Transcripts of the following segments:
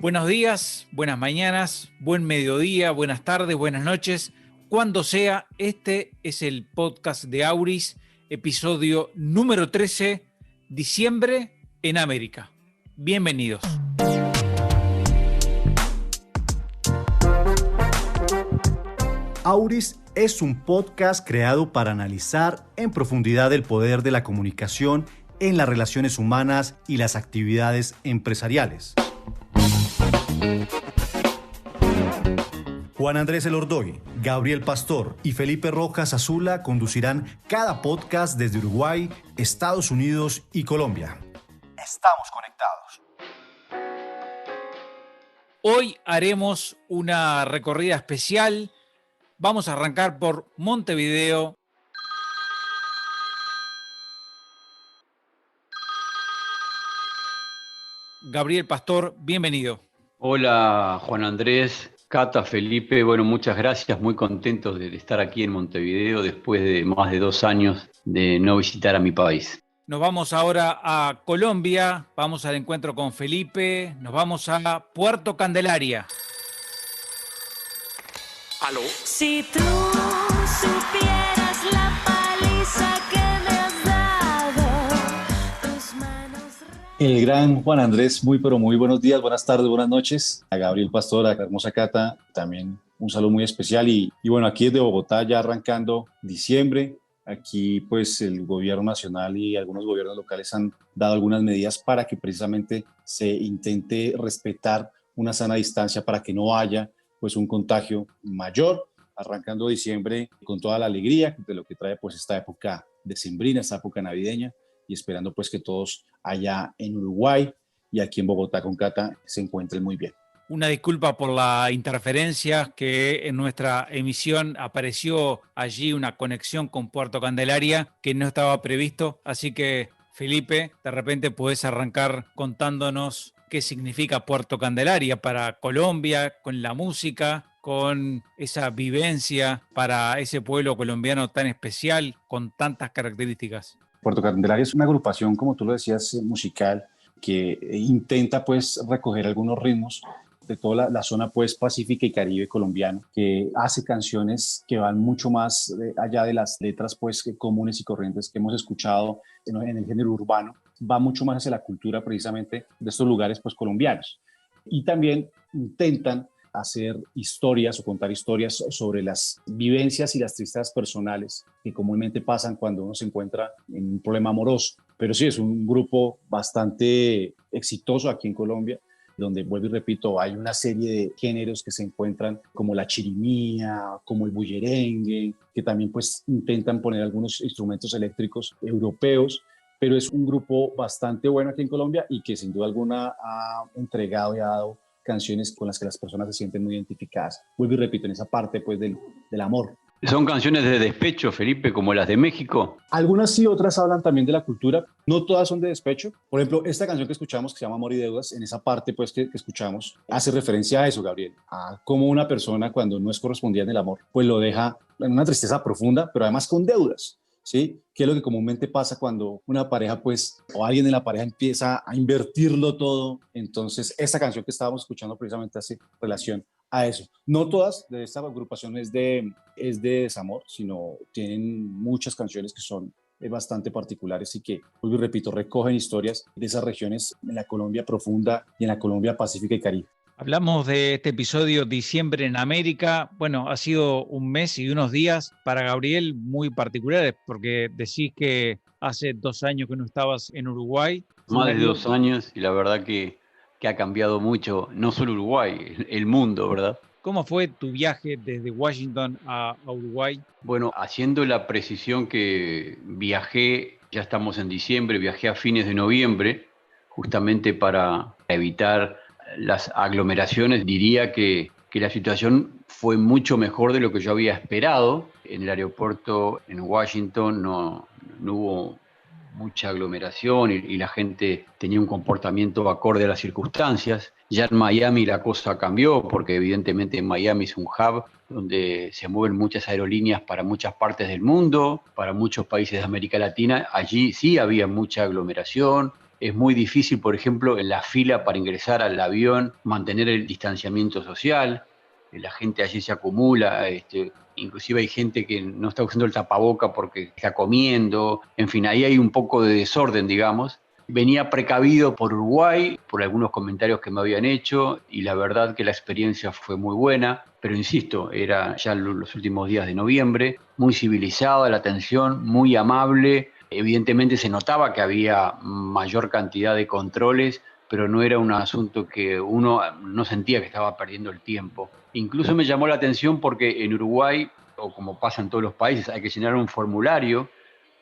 Buenos días, buenas mañanas, buen mediodía, buenas tardes, buenas noches. Cuando sea, este es el podcast de Auris, episodio número 13, diciembre en América. Bienvenidos. Auris es un podcast creado para analizar en profundidad el poder de la comunicación en las relaciones humanas y las actividades empresariales. Juan Andrés Elordoy, Gabriel Pastor y Felipe Rojas Azula conducirán cada podcast desde Uruguay, Estados Unidos y Colombia. Estamos conectados. Hoy haremos una recorrida especial. Vamos a arrancar por Montevideo. Gabriel Pastor, bienvenido. Hola Juan Andrés, Cata, Felipe, bueno, muchas gracias, muy contentos de estar aquí en Montevideo después de más de 2 años de no visitar a mi país. Nos vamos ahora a Colombia, vamos al encuentro con Felipe, nos vamos a Puerto Candelaria. ¿Aló? Si tú supieras la paliza que me has dado, tus manos... El gran Juan Andrés, muy buenos días, buenas tardes, buenas noches. A Gabriel Pastor, a la hermosa Cata, también un saludo muy especial. Y bueno, aquí desde Bogotá ya arrancando diciembre. Aquí pues el gobierno nacional y algunos gobiernos locales han dado algunas medidas para que precisamente se intente respetar una sana distancia para que no haya pues un contagio mayor, arrancando diciembre con toda la alegría de lo que trae pues esta época decembrina, esta época navideña, y esperando pues que todos allá en Uruguay y aquí en Bogotá con Cata se encuentren muy bien. Una disculpa por la interferencia, que en nuestra emisión apareció allí una conexión con Puerto Candelaria que no estaba previsto, así que Felipe, de repente puedes arrancar contándonos qué significa Puerto Candelaria para Colombia, con la música, con esa vivencia para ese pueblo colombiano tan especial, con tantas características. Puerto Candelaria es una agrupación, como tú lo decías, musical, que intenta pues recoger algunos ritmos de toda la zona pues pacífica y caribe colombiano, que hace canciones que van mucho más allá de las letras pues comunes y corrientes que hemos escuchado en el género urbano, va mucho más hacia la cultura precisamente de estos lugares pues colombianos. Y también intentan hacer historias o contar historias sobre las vivencias y las tristezas personales que comúnmente pasan cuando uno se encuentra en un problema amoroso. Pero sí, es un grupo bastante exitoso aquí en Colombia, donde, vuelvo y repito, hay una serie de géneros que se encuentran como la chirimía, como el bullerengue, que también pues intentan poner algunos instrumentos eléctricos europeos, pero es un grupo bastante bueno aquí en Colombia y que sin duda alguna ha entregado y ha dado canciones con las que las personas se sienten muy identificadas. Vuelvo y repito, en esa parte pues del amor. ¿Son canciones de despecho, Felipe, como las de México? Algunas sí, otras hablan también de la cultura. No todas son de despecho. Por ejemplo, esta canción que escuchamos, que se llama Amor y Deudas, en esa parte pues que escuchamos, hace referencia a eso, Gabriel, a cómo una persona cuando no es correspondida en el amor, pues lo deja en una tristeza profunda, pero además con deudas, ¿sí? Que es lo que comúnmente pasa cuando una pareja pues, o alguien en la pareja empieza a invertirlo todo. Entonces, esta canción que estábamos escuchando precisamente hace relación a eso. No todas de esta agrupación es de desamor, sino tienen muchas canciones que son bastante particulares y que, vuelvo y repito, recogen historias de esas regiones en la Colombia profunda y en la Colombia Pacífica y Caribe. Hablamos de este episodio Diciembre en América. Bueno, ha sido un mes y unos días para Gabriel muy particulares, porque decís que hace 2 años que no estabas en Uruguay. Más de 2 años y la verdad que ha cambiado mucho, no solo Uruguay, el mundo, ¿verdad? ¿Cómo fue tu viaje desde Washington a Uruguay? Bueno, haciendo la precisión que viajé, ya estamos en diciembre, viajé a fines de noviembre, justamente para evitar las aglomeraciones. Diría que la situación fue mucho mejor de lo que yo había esperado. En el aeropuerto en Washington no hubo mucha aglomeración y la gente tenía un comportamiento acorde a las circunstancias. Ya en Miami la cosa cambió porque evidentemente Miami es un hub donde se mueven muchas aerolíneas para muchas partes del mundo, para muchos países de América Latina. Allí sí había mucha aglomeración, Es muy difícil, por ejemplo, en la fila para ingresar al avión, mantener el distanciamiento social. La gente allí se acumula, inclusive hay gente que no está usando el tapaboca porque está comiendo. En fin, ahí hay un poco de desorden, digamos. Venía precavido por Uruguay, por algunos comentarios que me habían hecho, y la verdad que la experiencia fue muy buena, pero insisto, era ya los últimos días de noviembre, muy civilizada la atención, muy amable. Evidentemente se notaba que había mayor cantidad de controles, pero no era un asunto que uno no sentía que estaba perdiendo el tiempo. Incluso me llamó la atención porque en Uruguay, o como pasa en todos los países, hay que llenar un formulario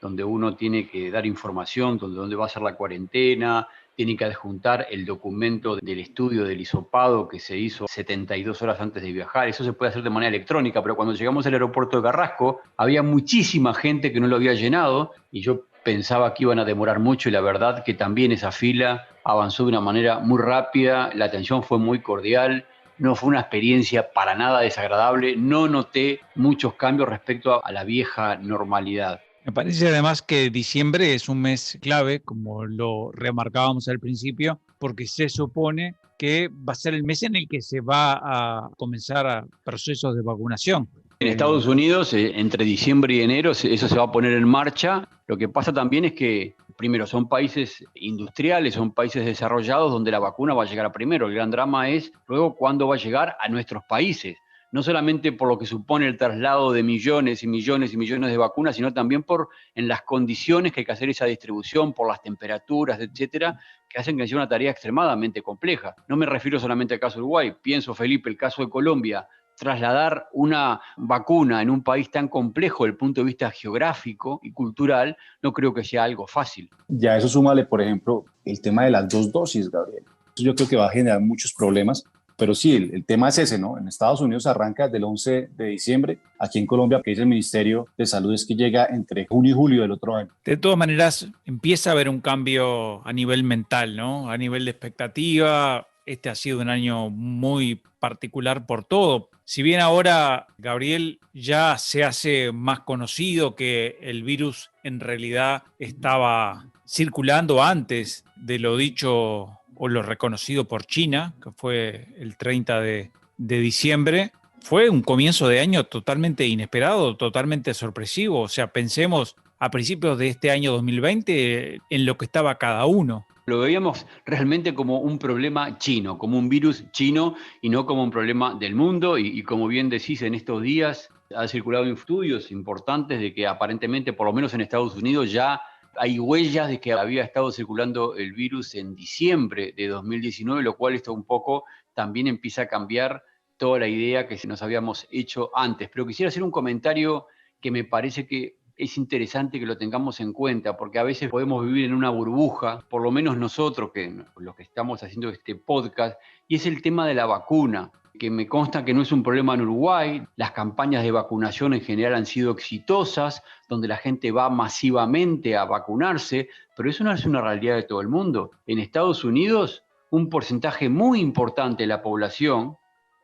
donde uno tiene que dar información, donde va a ser la cuarentena, tiene que adjuntar el documento del estudio del hisopado que se hizo 72 horas antes de viajar. Eso se puede hacer de manera electrónica, pero cuando llegamos al aeropuerto de Carrasco había muchísima gente que no lo había llenado y yo pensaba que iban a demorar mucho y la verdad que también esa fila avanzó de una manera muy rápida, la atención fue muy cordial. No fue una experiencia para nada desagradable, no noté muchos cambios respecto a la vieja normalidad. Me parece además que diciembre es un mes clave, como lo remarcábamos al principio, porque se supone que va a ser el mes en el que se va a comenzar a procesos de vacunación. En Estados Unidos, entre diciembre y enero, eso se va a poner en marcha. Lo que pasa también es que, primero, son países industriales, son países desarrollados donde la vacuna va a llegar a primero. El gran drama es luego cuándo va a llegar a nuestros países. No solamente por lo que supone el traslado de millones y millones y millones de vacunas, sino también por en las condiciones que hay que hacer esa distribución, por las temperaturas, etcétera, que hacen que sea una tarea extremadamente compleja. No me refiero solamente al caso de Uruguay, pienso, Felipe, el caso de Colombia. Trasladar una vacuna en un país tan complejo desde el punto de vista geográfico y cultural, no creo que sea algo fácil. Ya eso súmale, por ejemplo, el tema de las 2 dosis, Gabriel. Yo creo que va a generar muchos problemas. Pero sí, el tema es ese, ¿no? En Estados Unidos arranca desde el 11 de diciembre. Aquí en Colombia, que dice el Ministerio de Salud, es que llega entre junio y julio del otro año. De todas maneras, empieza a haber un cambio a nivel mental, ¿no? A nivel de expectativa. Este ha sido un año muy particular por todo. Si bien ahora, Gabriel, ya se hace más conocido que el virus en realidad estaba circulando antes de lo dicho o lo reconocido por China, que fue el 30 de diciembre, fue un comienzo de año totalmente inesperado, totalmente sorpresivo. O sea, pensemos a principios de este año 2020 en lo que estaba cada uno. Lo veíamos realmente como un problema chino, como un virus chino y no como un problema del mundo. Y como bien decís, en estos días ha circulado estudios importantes de que aparentemente, por lo menos en Estados Unidos, ya hay huellas de que había estado circulando el virus en diciembre de 2019, lo cual esto un poco también empieza a cambiar toda la idea que nos habíamos hecho antes. Pero quisiera hacer un comentario que me parece que es interesante que lo tengamos en cuenta, porque a veces podemos vivir en una burbuja, por lo menos nosotros, los que estamos haciendo este podcast, y es el tema de la vacuna, que me consta que no es un problema en Uruguay. Las campañas de vacunación en general han sido exitosas, donde la gente va masivamente a vacunarse, pero eso no es una realidad de todo el mundo. En Estados Unidos, un porcentaje muy importante de la población,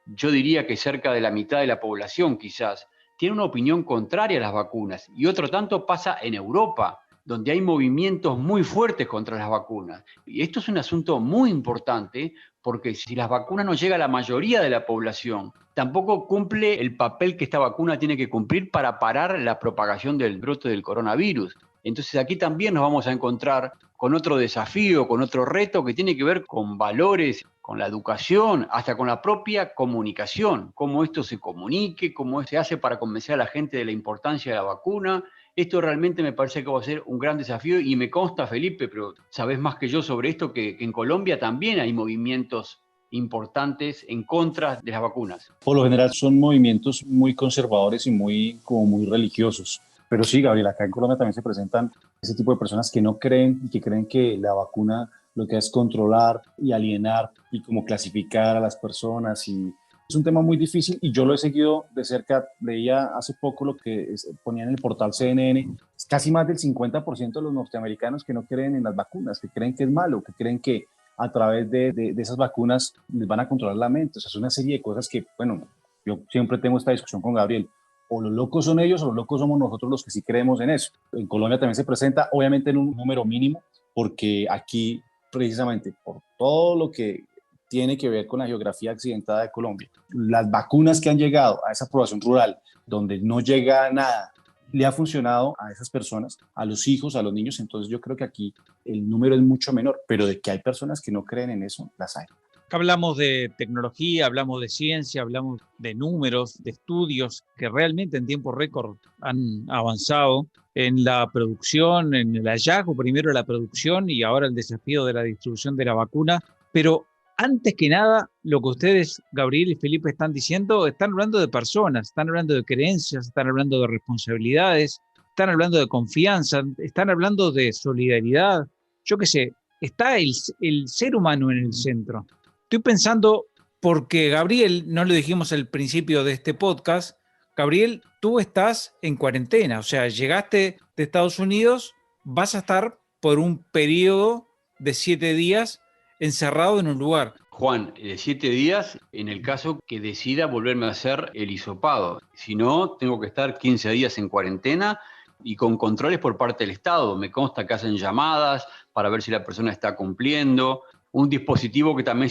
yo diría que cerca de la mitad de la población quizás, tiene una opinión contraria a las vacunas, y otro tanto pasa en Europa, donde hay movimientos muy fuertes contra las vacunas. Y esto es un asunto muy importante, porque si las vacunas no llegan a la mayoría de la población, tampoco cumple el papel que esta vacuna tiene que cumplir para parar la propagación del brote del coronavirus. Entonces aquí también nos vamos a encontrar con otro desafío, con otro reto que tiene que ver con valores, con la educación, hasta con la propia comunicación, cómo esto se comunique, cómo se hace para convencer a la gente de la importancia de la vacuna. Esto realmente me parece que va a ser un gran desafío y me consta, Felipe, pero sabés más que yo sobre esto, que en Colombia también hay movimientos importantes en contra de las vacunas. Por lo general son movimientos muy conservadores y muy religiosos. Pero sí, Gabriel, acá en Colombia también se presentan ese tipo de personas que no creen y que creen que la vacuna lo que es controlar y alienar y como clasificar a las personas. Y es un tema muy difícil y yo lo he seguido de cerca. Leía hace poco lo que ponía en el portal CNN. Es casi más del 50% de los norteamericanos que no creen en las vacunas, que creen que es malo, que creen que a través de esas vacunas les van a controlar la mente. O sea, es una serie de cosas que, bueno, yo siempre tengo esta discusión con Gabriel. O los locos son ellos o los locos somos nosotros los que sí creemos en eso. En Colombia también se presenta, obviamente en un número mínimo, porque aquí, precisamente por todo lo que tiene que ver con la geografía accidentada de Colombia, las vacunas que han llegado a esa población rural, donde no llega nada, le ha funcionado a esas personas, a los hijos, a los niños. Entonces yo creo que aquí el número es mucho menor, pero de que hay personas que no creen en eso, las hay. Acá hablamos de tecnología, hablamos de ciencia, hablamos de números, de estudios que realmente en tiempo récord han avanzado en la producción, en el hallazgo primero de la producción y ahora el desafío de la distribución de la vacuna. Pero antes que nada, lo que ustedes, Gabriel y Felipe, están diciendo, están hablando de personas, están hablando de creencias, están hablando de responsabilidades, están hablando de confianza, están hablando de solidaridad. Yo qué sé, está el ser humano en el centro. Estoy pensando, porque Gabriel, no lo dijimos al principio de este podcast, Gabriel, tú estás en cuarentena, o sea, llegaste de Estados Unidos, vas a estar por un periodo de 7 días encerrado en un lugar. Juan, de 7 días en el caso que decida volverme a hacer el hisopado. Si no, tengo que estar 15 días en cuarentena y con controles por parte del Estado. Me consta que hacen llamadas para ver si la persona está cumpliendo. Un dispositivo que también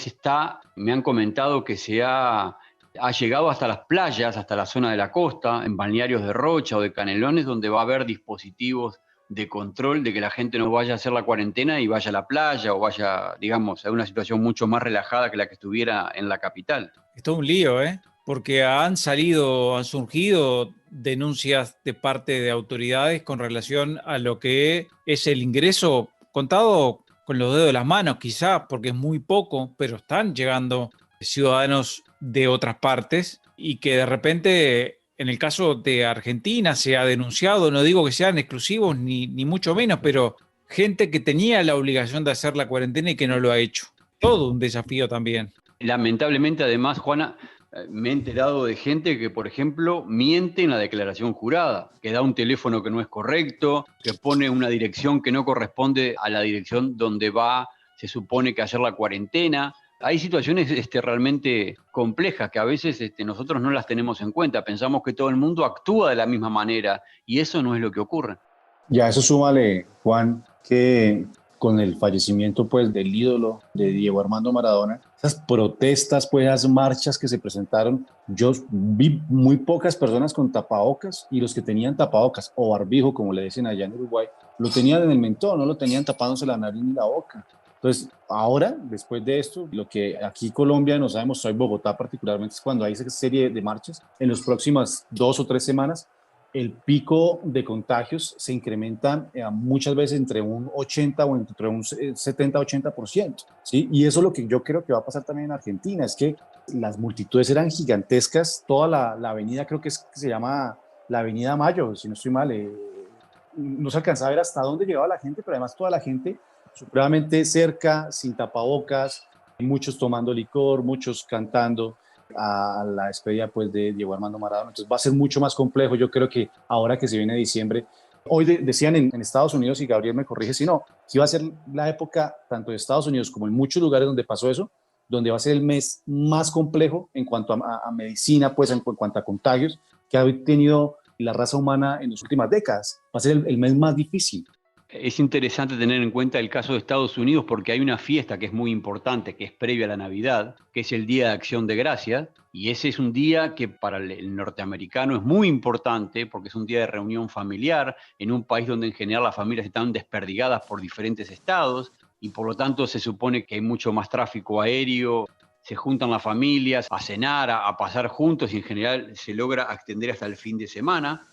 me han comentado que ha llegado hasta las playas, hasta la zona de la costa, en balnearios de Rocha o de Canelones, donde va a haber dispositivos de control de que la gente no vaya a hacer la cuarentena y vaya a la playa o vaya, digamos, a una situación mucho más relajada que la que estuviera en la capital. Es todo un lío, ¿eh? Porque han surgido denuncias de parte de autoridades con relación a lo que es el ingreso contado con los dedos de las manos, quizás, porque es muy poco, pero están llegando ciudadanos de otras partes y que de repente, en el caso de Argentina, se ha denunciado, no digo que sean exclusivos ni mucho menos, pero gente que tenía la obligación de hacer la cuarentena y que no lo ha hecho. Todo un desafío también. Lamentablemente, además, Juana, me he enterado de gente que, por ejemplo, miente en la declaración jurada, que da un teléfono que no es correcto, que pone una dirección que no corresponde a la dirección donde se supone que hacer la cuarentena. Hay situaciones realmente complejas que a veces nosotros no las tenemos en cuenta. Pensamos que todo el mundo actúa de la misma manera y eso no es lo que ocurre. Ya eso súmale, Juan, que con el fallecimiento pues del ídolo de Diego Armando Maradona, esas protestas, pues esas marchas que se presentaron, yo vi muy pocas personas con tapabocas y los que tenían tapabocas o barbijo, como le dicen allá en Uruguay, lo tenían en el mentón, no lo tenían tapándose la nariz ni la boca. Entonces, ahora, después de esto, lo que aquí Colombia nos ha demostrado, y Bogotá particularmente, es cuando hay esa serie de marchas, en las próximas 2 o 3 semanas, el pico de contagios se incrementa muchas veces entre un 80 o entre un 70-80%, ¿sí? Y eso es lo que yo creo que va a pasar también en Argentina, es que las multitudes eran gigantescas, toda la avenida, creo que se llama la Avenida Mayo, si no estoy mal, no se alcanzaba a ver hasta dónde llegaba la gente, pero además toda la gente supremamente cerca, sin tapabocas, muchos tomando licor, muchos cantando a la despedida pues de Diego Armando Maradona. Entonces va a ser mucho más complejo. Yo creo que ahora que se viene diciembre, hoy decían en Estados Unidos, y Gabriel me corrige si no, que va a ser la época tanto de Estados Unidos como en muchos lugares donde pasó eso, donde va a ser el mes más complejo en cuanto a medicina, pues en cuanto a contagios que ha tenido la raza humana en las últimas décadas. Va a ser el mes más difícil. Es interesante tener en cuenta el caso de Estados Unidos porque hay una fiesta que es muy importante, que es previa a la Navidad, que es el Día de Acción de Gracias, y ese es un día que para el norteamericano es muy importante porque es un día de reunión familiar en un país donde en general las familias están desperdigadas por diferentes estados y por lo tanto se supone que hay mucho más tráfico aéreo, se juntan las familias a cenar, a pasar juntos y en general se logra extender hasta el fin de semana.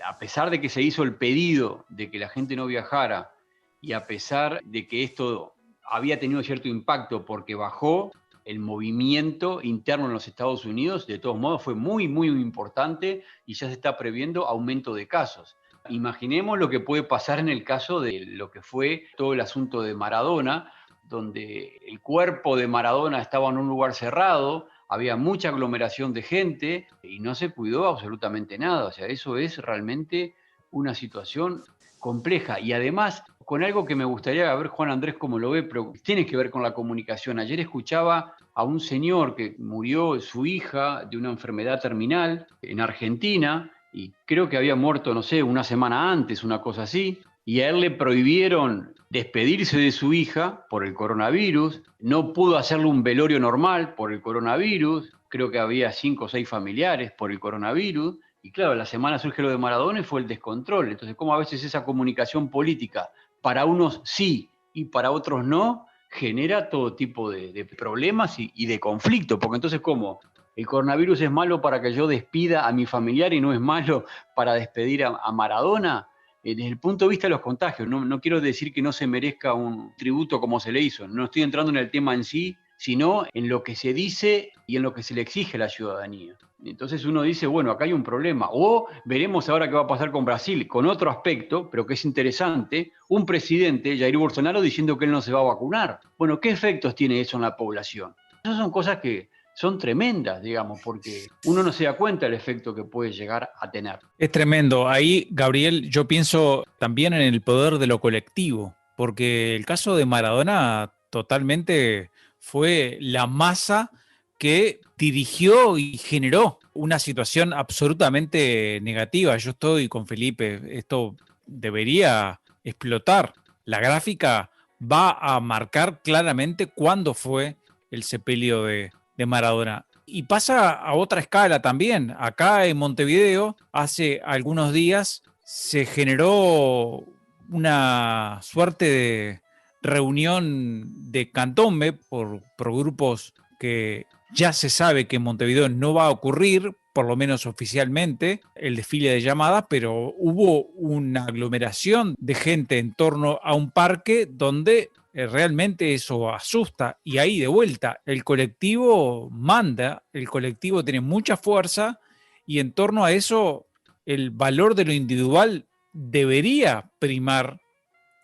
A pesar de que se hizo el pedido de que la gente no viajara y a pesar de que esto había tenido cierto impacto porque bajó el movimiento interno en los Estados Unidos, de todos modos fue muy, muy importante y ya se está previendo aumento de casos. Imaginemos lo que puede pasar en el caso de lo que fue todo el asunto de Maradona, donde el cuerpo de Maradona estaba en un lugar cerrado, había mucha aglomeración de gente y no se cuidó absolutamente nada. O sea, eso es realmente una situación compleja. Y además, con algo que me gustaría ver, Juan Andrés, cómo lo ve, pero tiene que ver con la comunicación. Ayer escuchaba a un señor que murió su hija de una enfermedad terminal en Argentina y creo que había muerto, no sé, una semana antes, una cosa así. Y a él le prohibieron despedirse de su hija por el coronavirus, no pudo hacerle un velorio normal por el coronavirus, creo que había 5 o 6 familiares por el coronavirus, y claro, la semana surge lo de Maradona y fue el descontrol. Entonces, cómo a veces esa comunicación política para unos sí y para otros no, genera todo tipo de problemas y de conflicto, porque entonces, ¿cómo? El coronavirus es malo para que yo despida a mi familiar y no es malo para despedir a Maradona. Desde el punto de vista de los contagios, no quiero decir que no se merezca un tributo como se le hizo, no estoy entrando en el tema en sí, sino en lo que se dice y en lo que se le exige a la ciudadanía. Entonces uno dice, bueno, acá hay un problema. O veremos ahora qué va a pasar con Brasil, con otro aspecto, pero que es interesante, un presidente, Jair Bolsonaro, diciendo que él no se va a vacunar. Bueno, ¿qué efectos tiene eso en la población? Esas son cosas que son tremendas, digamos, porque uno no se da cuenta del efecto que puede llegar a tener. Es tremendo. Ahí, Gabriel, yo pienso también en el poder de lo colectivo, porque el caso de Maradona totalmente fue la masa que dirigió y generó una situación absolutamente negativa. Yo estoy con Felipe, esto debería explotar. La gráfica va a marcar claramente cuándo fue el sepelio de Maradona. Y pasa a otra escala también. Acá en Montevideo, hace algunos días, se generó una suerte de reunión de candombe por grupos que ya se sabe que en Montevideo no va a ocurrir, por lo menos oficialmente, el desfile de llamadas, pero hubo una aglomeración de gente en torno a un parque donde realmente eso asusta. Y ahí de vuelta, el colectivo manda, el colectivo tiene mucha fuerza y en torno a eso el valor de lo individual debería primar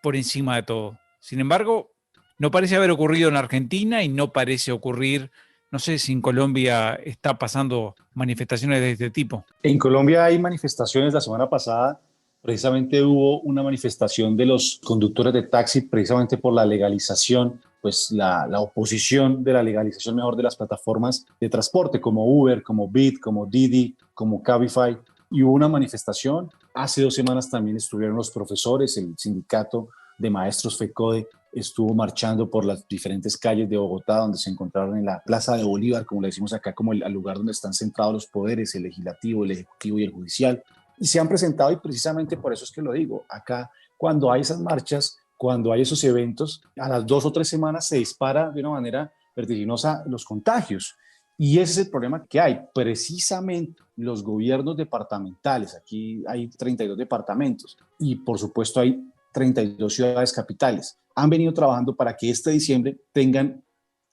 por encima de todo. Sin embargo, no parece haber ocurrido en Argentina y no parece ocurrir, no sé si en Colombia está pasando manifestaciones de este tipo. En Colombia hay manifestaciones. La semana pasada precisamente hubo una manifestación de los conductores de taxi precisamente por la legalización, pues la oposición de la legalización mejor de las plataformas de transporte como Uber, como Bit, como Didi, como Cabify. Y hubo una manifestación. Hace 2 semanas también estuvieron los profesores, el sindicato de maestros FECODE estuvo marchando por las diferentes calles de Bogotá, donde se encontraron en la Plaza de Bolívar, como le decimos acá, como el lugar donde están centrados los poderes, el legislativo, el ejecutivo y el judicial. Y se han presentado, y precisamente por eso es que lo digo, acá cuando hay esas marchas, cuando hay esos eventos, a las 2 o 3 semanas se dispara de una manera vertiginosa los contagios. Y ese es el problema que hay. Precisamente los gobiernos departamentales, aquí hay 32 departamentos, y por supuesto hay 32 ciudades capitales, han venido trabajando para que este diciembre tengan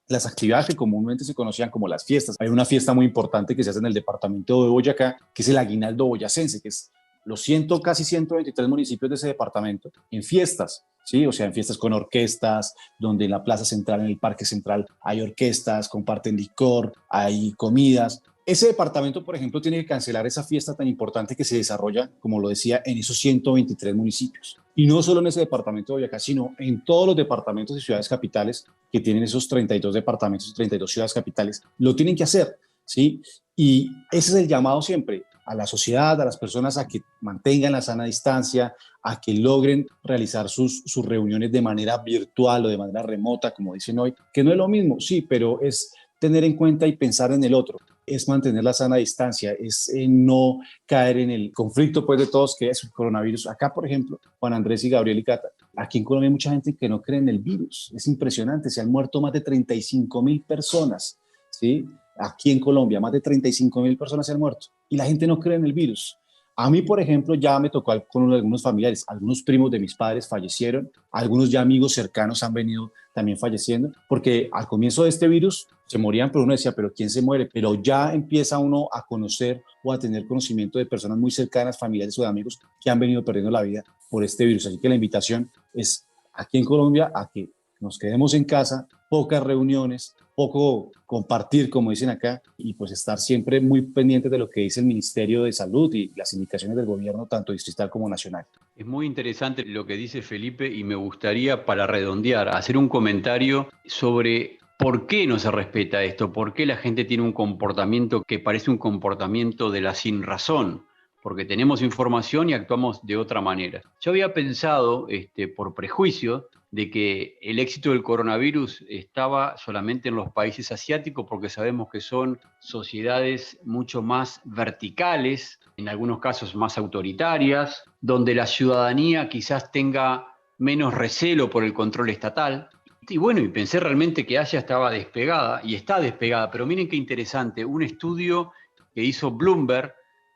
las actividades que comúnmente se conocían como las fiestas. Hay una fiesta muy importante que se hace en el departamento de Boyacá, que es el Aguinaldo Boyacense, que es los casi 123 municipios de ese departamento en fiestas, ¿sí? O sea, en fiestas con orquestas, donde en la plaza central, en el parque central, hay orquestas, comparten licor, hay comidas. Ese departamento, por ejemplo, tiene que cancelar esa fiesta tan importante que se desarrolla, como lo decía, en esos 123 municipios. Y no solo en ese departamento de Boyacá, sino en todos los departamentos y ciudades capitales que tienen esos 32 departamentos y 32 ciudades capitales, lo tienen que hacer, ¿sí? Y ese es el llamado siempre a la sociedad, a las personas a que mantengan la sana distancia, a que logren realizar sus reuniones de manera virtual o de manera remota, como dicen hoy, que no es lo mismo, sí, pero es tener en cuenta y pensar en el otro, es mantener la sana distancia, es no caer en el conflicto pues de todos que es el coronavirus. Acá, por ejemplo, Juan Andrés y Gabriel y Cata, aquí en Colombia hay mucha gente que no cree en el virus, es impresionante, se han muerto más de 35.000 personas, ¿sí? Aquí en Colombia, más de 35.000 personas se han muerto y la gente no cree en el virus. A mí, por ejemplo, ya me tocó con algunos familiares, algunos primos de mis padres fallecieron, algunos ya amigos cercanos han venido también falleciendo, porque al comienzo de este virus se morían, pero uno decía, ¿pero quién se muere? Pero ya empieza uno a conocer o a tener conocimiento de personas muy cercanas, familiares o de amigos que han venido perdiendo la vida por este virus. Así que la invitación es aquí en Colombia a que nos quedemos en casa, pocas reuniones, poco compartir, como dicen acá, y pues estar siempre muy pendientes de lo que dice el Ministerio de Salud y las indicaciones del gobierno, tanto distrital como nacional. Es muy interesante lo que dice Felipe y me gustaría, para redondear, hacer un comentario sobre por qué no se respeta esto, por qué la gente tiene un comportamiento que parece un comportamiento de la sinrazón, porque tenemos información y actuamos de otra manera. Yo había pensado, por prejuicio, de que el éxito del coronavirus estaba solamente en los países asiáticos, porque sabemos que son sociedades mucho más verticales, en algunos casos más autoritarias, donde la ciudadanía quizás tenga menos recelo por el control estatal. Y bueno, y pensé realmente que Asia estaba despegada, y está despegada, pero miren qué interesante, un estudio que hizo Bloomberg,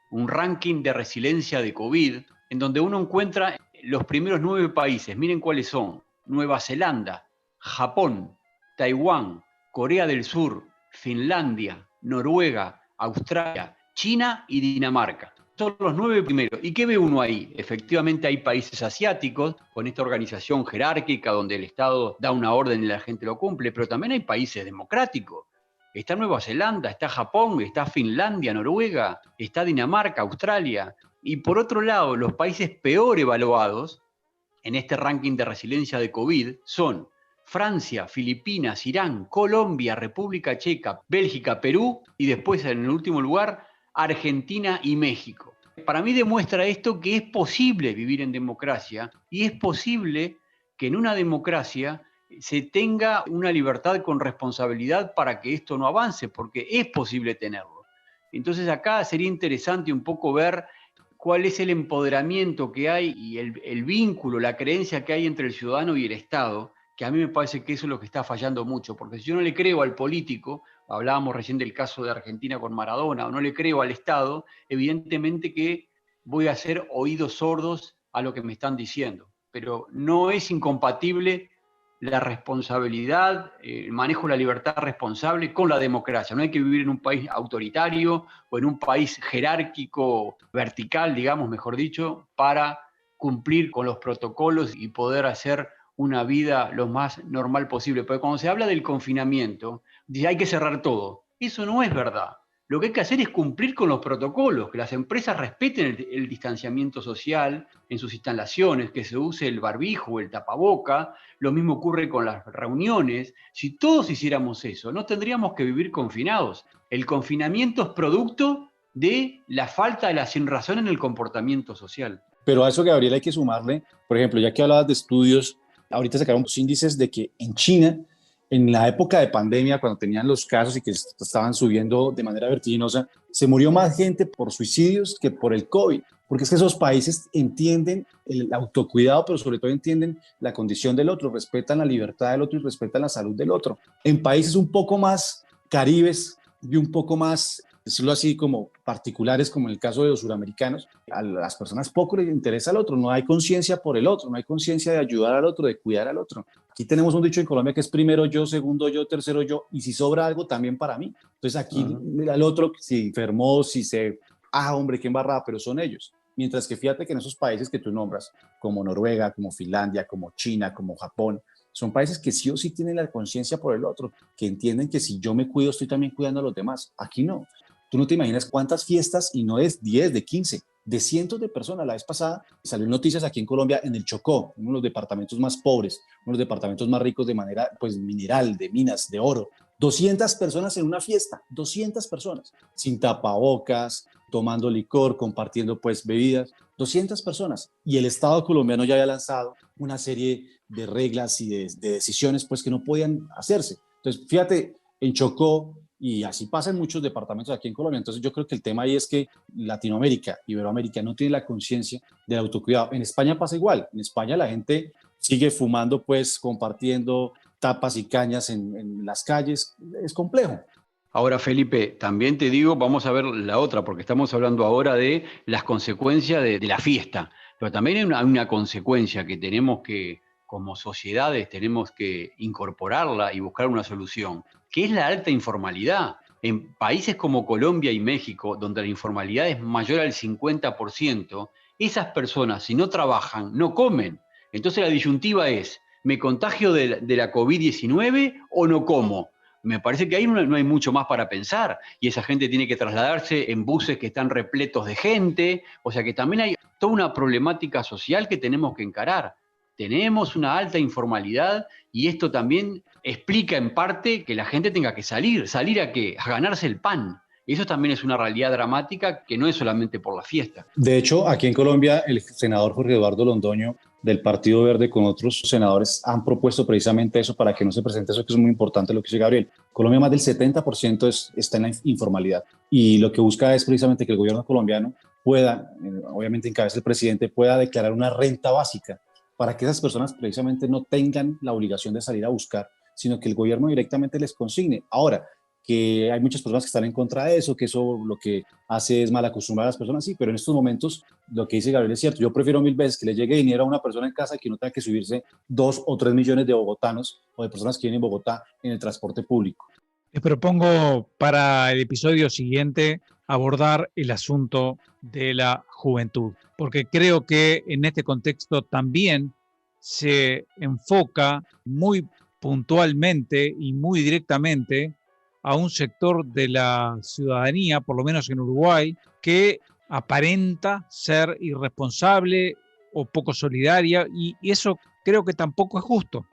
un ranking de resiliencia de COVID, en donde uno encuentra los primeros 9 países, miren cuáles son: Nueva Zelanda, Japón, Taiwán, Corea del Sur, Finlandia, Noruega, Australia, China y Dinamarca. Son los 9 primeros. ¿Y qué ve uno ahí? Efectivamente hay países asiáticos con esta organización jerárquica donde el Estado da una orden y la gente lo cumple, pero también hay países democráticos. Está Nueva Zelanda, está Japón, está Finlandia, Noruega, está Dinamarca, Australia. Y por otro lado, los países peor evaluados en este ranking de resiliencia de COVID son Francia, Filipinas, Irán, Colombia, República Checa, Bélgica, Perú y después en el último lugar Argentina y México. Para mí demuestra esto que es posible vivir en democracia y es posible que en una democracia se tenga una libertad con responsabilidad para que esto no avance, porque es posible tenerlo. Entonces acá sería interesante un poco ver cuál es el empoderamiento que hay y el vínculo, la creencia que hay entre el ciudadano y el Estado, que a mí me parece que eso es lo que está fallando mucho, porque si yo no le creo al político, hablábamos recién del caso de Argentina con Maradona, o no le creo al Estado, evidentemente que voy a hacer oídos sordos a lo que me están diciendo. Pero no es incompatible la responsabilidad, el manejo de la libertad responsable con la democracia. No hay que vivir en un país autoritario o en un país jerárquico, vertical, digamos, mejor dicho, para cumplir con los protocolos y poder hacer una vida lo más normal posible. Porque cuando se habla del confinamiento, dice hay que cerrar todo. Eso no es verdad. Lo que hay que hacer es cumplir con los protocolos, que las empresas respeten el distanciamiento social en sus instalaciones, que se use el barbijo o el tapaboca. Lo mismo ocurre con las reuniones. Si todos hiciéramos eso, no tendríamos que vivir confinados. El confinamiento es producto de la falta de la sinrazón en el comportamiento social. Pero a eso, Gabriel, hay que sumarle, por ejemplo, ya que hablabas de estudios, ahorita sacaron los índices de que en China, en la época de pandemia, cuando tenían los casos y que estaban subiendo de manera vertiginosa, se murió más gente por suicidios que por el COVID, porque es que esos países entienden el autocuidado, pero sobre todo entienden la condición del otro, respetan la libertad del otro y respetan la salud del otro. En países un poco más caribes y un poco más, decirlo así, como particulares, como en el caso de los suramericanos, a las personas poco les interesa al otro, no hay conciencia por el otro, no hay conciencia de ayudar al otro, de cuidar al otro. Aquí tenemos un dicho en Colombia que es primero yo, segundo yo, tercero yo, y si sobra algo también para mí. Entonces aquí al otro, si enfermó, si se, hombre, qué embarrada, pero son ellos. Mientras que fíjate que en esos países que tú nombras, como Noruega, como Finlandia, como China, como Japón, son países que sí o sí tienen la conciencia por el otro, que entienden que si yo me cuido, estoy también cuidando a los demás. Aquí no. Tú no te imaginas cuántas fiestas, y no es 10, de 15, de cientos de personas. La vez pasada salió noticias aquí en Colombia, en el Chocó, uno de los departamentos más pobres, uno de los departamentos más ricos de manera pues mineral, de minas, de oro. 200 personas en una fiesta, 200 personas, sin tapabocas, tomando licor, compartiendo pues bebidas, 200 personas. Y el Estado colombiano ya había lanzado una serie de reglas y de decisiones pues que no podían hacerse. Entonces, fíjate, en Chocó, y así pasa en muchos departamentos aquí en Colombia. Entonces yo creo que el tema ahí es que Latinoamérica, Iberoamérica no tiene la conciencia del autocuidado. En España pasa igual. En España la gente sigue fumando, pues compartiendo tapas y cañas en las calles. Es complejo. Ahora, Felipe, también te digo, vamos a ver la otra, porque estamos hablando ahora de las consecuencias de la fiesta. Pero también hay una consecuencia que tenemos que, como sociedades, tenemos que incorporarla y buscar una solución, que es la alta informalidad. En países como Colombia y México, donde la informalidad es mayor al 50%, esas personas, si no trabajan, no comen. Entonces la disyuntiva es, ¿me contagio de la COVID-19 o no como? Me parece que ahí no hay mucho más para pensar, y esa gente tiene que trasladarse en buses que están repletos de gente, o sea que también hay toda una problemática social que tenemos que encarar. Tenemos una alta informalidad y esto también explica en parte que la gente tenga que salir. ¿Salir a qué? A ganarse el pan. Eso también es una realidad dramática que no es solamente por la fiesta. De hecho, aquí en Colombia, el senador Jorge Eduardo Londoño del Partido Verde con otros senadores han propuesto precisamente eso para que no se presente eso, que es muy importante lo que dice Gabriel. Colombia más del 70% está en la informalidad y lo que busca es precisamente que el gobierno colombiano pueda, obviamente en cabeza del presidente, pueda declarar una renta básica para que esas personas precisamente no tengan la obligación de salir a buscar, sino que el gobierno directamente les consigne. Ahora, que hay muchas personas que están en contra de eso, que eso lo que hace es mal acostumbrar a las personas, sí, pero en estos momentos lo que dice Gabriel es cierto. Yo prefiero 1000 veces que le llegue dinero a una persona en casa que no tenga que subirse 2 o 3 millones de bogotanos o de personas que viven en Bogotá en el transporte público. Les propongo para el episodio siguiente abordar el asunto de la juventud, porque creo que en este contexto también se enfoca muy puntualmente y muy directamente a un sector de la ciudadanía, por lo menos en Uruguay, que aparenta ser irresponsable o poco solidaria, y eso creo que tampoco es justo,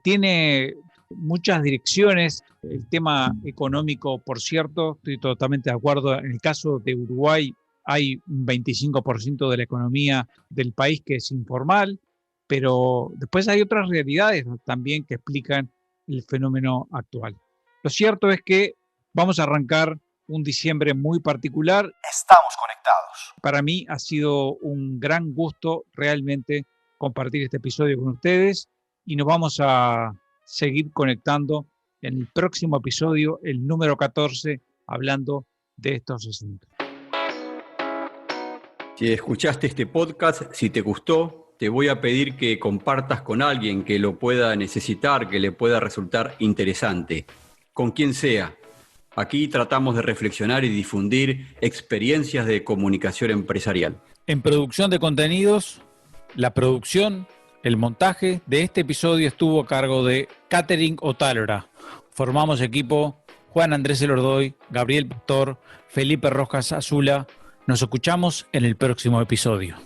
Tiene muchas direcciones. El tema económico, por cierto, estoy totalmente de acuerdo. En el caso de Uruguay hay un 25% de la economía del país que es informal, pero después hay otras realidades también que explican el fenómeno actual. Lo cierto es que vamos a arrancar un diciembre muy particular. Estamos conectados. Para mí ha sido un gran gusto realmente compartir este episodio con ustedes y nos vamos a seguir conectando en el próximo episodio, el número 14, hablando de estos asuntos. Si escuchaste este podcast, si te gustó, te voy a pedir que compartas con alguien que lo pueda necesitar, que le pueda resultar interesante, con quien sea. Aquí tratamos de reflexionar y difundir experiencias de comunicación empresarial. En producción de contenidos, la producción, el montaje de este episodio estuvo a cargo de Catherine Otálora. Formamos equipo Juan Andrés Elordoy, Gabriel Pastor, Felipe Rojas Azula. Nos escuchamos en el próximo episodio.